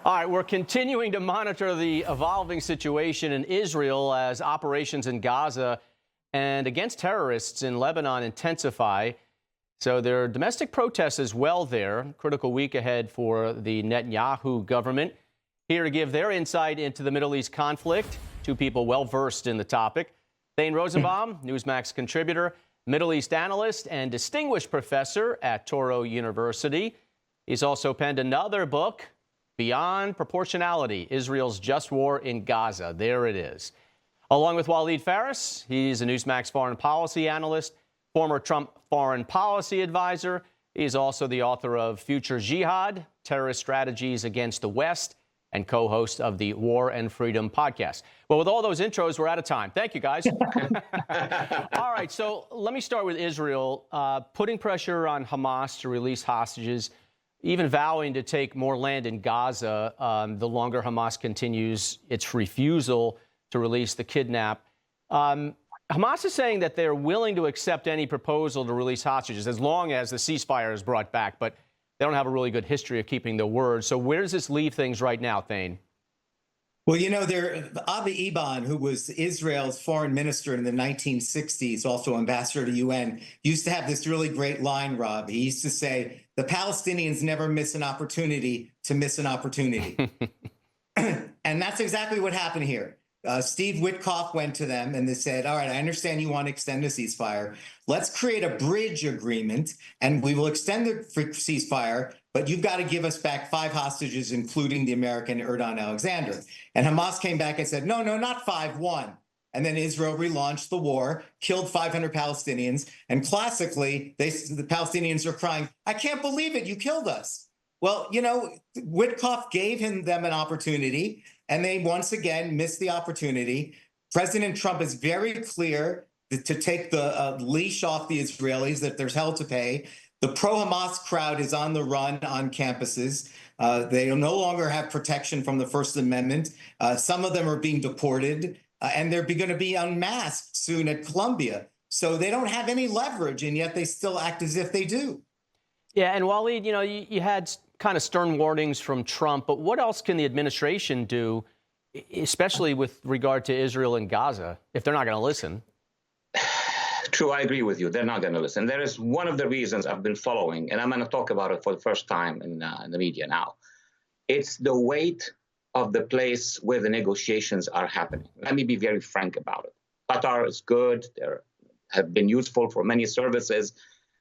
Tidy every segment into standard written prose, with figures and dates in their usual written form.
All right, we're continuing to monitor the evolving situation in Israel as operations in Gaza and against terrorists in Lebanon intensify. So there are domestic protests as well there. Critical week ahead for the Netanyahu government. Here to give their insight into the Middle East conflict, two people well versed in the topic. Thane Rosenbaum, Newsmax contributor, Middle East analyst, and distinguished professor at Touro University. He's also penned another book, Beyond Proportionality, Israel's Just War in Gaza. There it is. Along with Waleed Faris, he's a Newsmax foreign policy analyst, former Trump foreign policy advisor. He's also the author of Future Jihad, Terrorist Strategies Against the West, and co-host of the War and Freedom podcast. Well, with all those intros, we're out of time. Thank you, guys. All right, so let me start with Israel. Putting pressure on Hamas to release hostages, even vowing to take more land in Gaza the longer Hamas continues its refusal to release the kidnapped. Hamas is saying that they're willing to accept any proposal to release hostages as long as the ceasefire is brought back, but they don't have a really good history of keeping their word. So where does this leave things right now, Thane? Well, you know, Avi Eban, who was Israel's foreign minister in the 1960s, also ambassador to UN, used to have this really great line, Rob. He used to say, the Palestinians never miss an opportunity to miss an opportunity. And that's exactly what happened here. Steve Witkoff went to them and they said, all right, I understand you want to extend the ceasefire. Let's create a bridge agreement and we will extend the ceasefire, but you've got to give us back 5 hostages, including the American Erdan Alexander. And Hamas came back and said, no, not 5, 1. And then Israel relaunched the war, killed 500 Palestinians. And classically, the Palestinians are crying, I can't believe it, you killed us. Well, you know, Witkoff gave them an opportunity, and they once again missed the opportunity. President Trump is very clear to take the leash off the Israelis, that there's hell to pay. The pro-Hamas crowd is on the run on campuses. They no longer have protection from the First Amendment. Some of them are being deported, and they're going to be unmasked soon at Columbia. So they don't have any leverage, and yet they still act as if they do. Yeah, and Waleed, you know, you had kind of stern warnings from Trump, but what else can the administration do, especially with regard to Israel and Gaza, if they're not going to listen? True, I agree with you. They're not going to listen. There is one of the reasons I've been following, and I'm going to talk about it for the first time in the media now. It's the weight of the place where the negotiations are happening. Let me be very frank about it. Qatar is good. They have been useful for many services.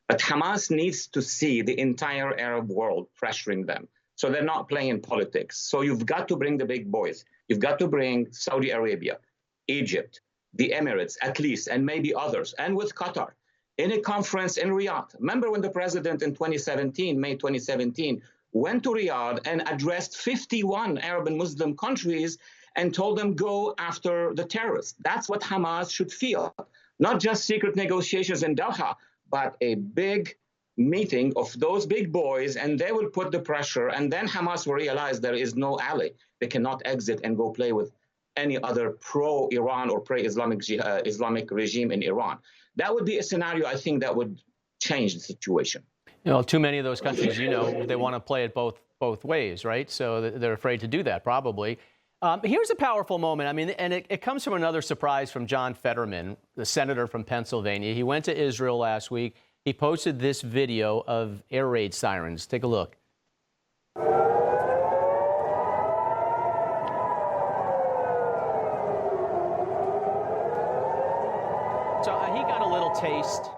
But Hamas needs to see the entire Arab world pressuring them. So they're not playing politics. So you've got to bring the big boys. You've got to bring Saudi Arabia, Egypt, the Emirates, at least, and maybe others, and with Qatar, in a conference in Riyadh. Remember when the president in May 2017, went to Riyadh and addressed 51 Arab and Muslim countries and told them, go after the terrorists. That's what Hamas should feel. Not just secret negotiations in Doha, but a big meeting of those big boys, and they will put the pressure, and then Hamas will realize there is no ally. They cannot exit and go play with any other pro-Iran or pro-Islamic Islamic regime in Iran. That would be a scenario, I think, that would change the situation. You know, too many of those countries, you know, they want to play it both ways, right? So they're afraid to do that, probably. Here's a powerful moment. I mean, and it comes from another surprise from John Fetterman, the senator from Pennsylvania. He went to Israel last week. He posted this video of air raid sirens. Take a look. So he got a little taste.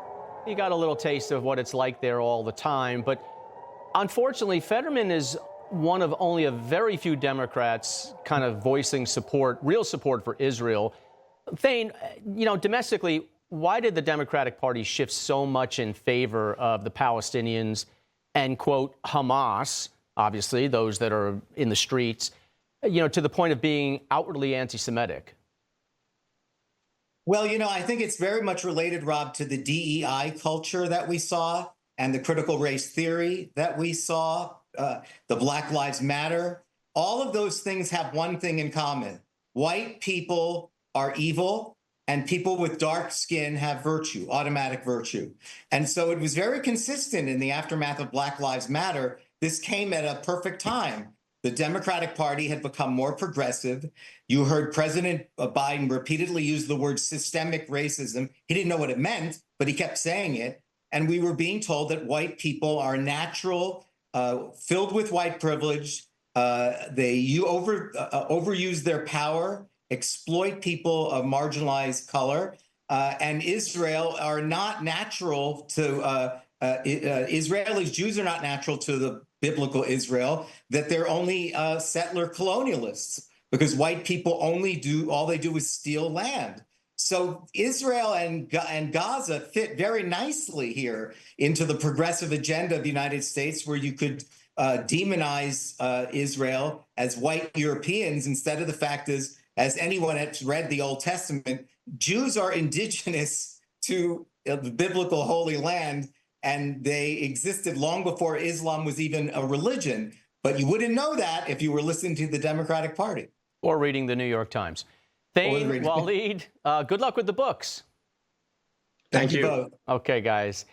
He got a little taste of what it's like there all the time. But unfortunately, Fetterman is one of only a very few Democrats kind of voicing support, real support for Israel. Thane, you know, domestically, why did the Democratic Party shift so much in favor of the Palestinians and, quote, Hamas, obviously, those that are in the streets, you know, to the point of being outwardly anti-Semitic? Well, you know, I think it's very much related, Rob, to the DEI culture that we saw and the critical race theory that we saw. The Black Lives Matter, all of those things have one thing in common. White people are evil and people with dark skin have virtue, automatic virtue. And so it was very consistent in the aftermath of Black Lives Matter. This came at a perfect time. the Democratic Party had become more progressive. You heard President Biden repeatedly use the word systemic racism. He didn't know what it meant, but he kept saying it. And we were being told that white people are natural, filled with white privilege. They overuse their power, exploit people of marginalized color, and Israel are not natural to Israelis. Jews are not natural to the biblical Israel. That they're only settler colonialists because white people all they do is steal land. So Israel and Gaza fit very nicely here into the progressive agenda of the United States, where you could demonize Israel as white Europeans instead of the fact is, as anyone that's read the Old Testament, Jews are indigenous to the biblical Holy Land, and they existed long before Islam was even a religion. But you wouldn't know that if you were listening to the Democratic Party. Or reading the New York Times. Thane, Waleed, good luck with the books. Thank you both. Okay, guys.